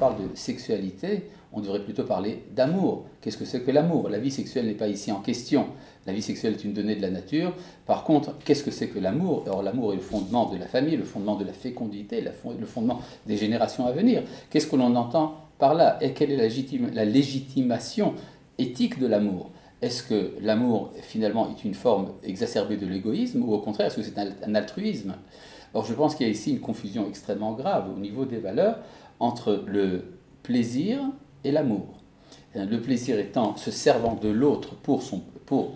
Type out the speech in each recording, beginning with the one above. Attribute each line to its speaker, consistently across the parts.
Speaker 1: parle de sexualité, on devrait plutôt parler d'amour. Qu'est-ce que c'est que l'amour? La vie sexuelle n'est pas ici en question. La vie sexuelle est une donnée de la nature. Par contre, qu'est-ce que c'est que l'amour? Or, l'amour est le fondement de la famille, le fondement de la fécondité, le fondement des générations à venir. Qu'est-ce que l'on entend par là? Et quelle est la légitimation éthique de l'amour? Est-ce que l'amour, finalement, est une forme exacerbée de l'égoïsme ou au contraire, est-ce que c'est un altruisme? Or, je pense qu'il y a ici une confusion extrêmement grave au niveau des valeurs entre le plaisir et l'amour. Le plaisir étant se servant de l'autre pour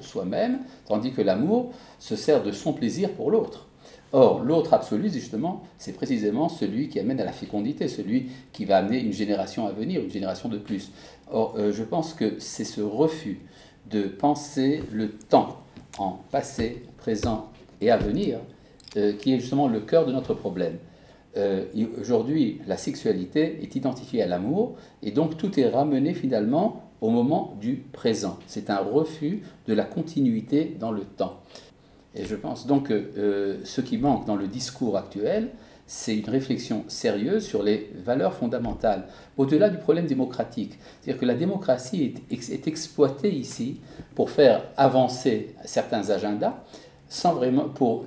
Speaker 1: soi-même, tandis que l'amour se sert de son plaisir pour l'autre. Or, l'autre absolu, justement, c'est précisément celui qui amène à la fécondité, celui qui va amener une génération à venir, une génération de plus. Or, je pense que c'est ce refus de penser le temps en passé, présent et à venir qui est justement le cœur de notre problème. Aujourd'hui, la sexualité est identifiée à l'amour et donc tout est ramené finalement au moment du présent. C'est un refus de la continuité dans le temps. Et je pense donc que ce qui manque dans le discours actuel, c'est une réflexion sérieuse sur les valeurs fondamentales, au-delà du problème démocratique. C'est-à-dire que la démocratie est exploitée ici pour faire avancer certains agendas, sans vraiment pour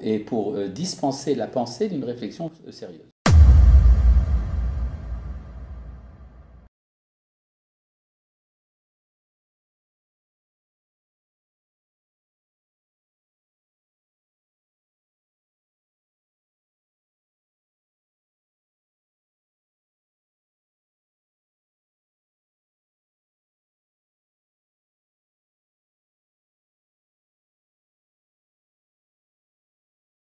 Speaker 1: dispenser la pensée d'une réflexion sérieuse.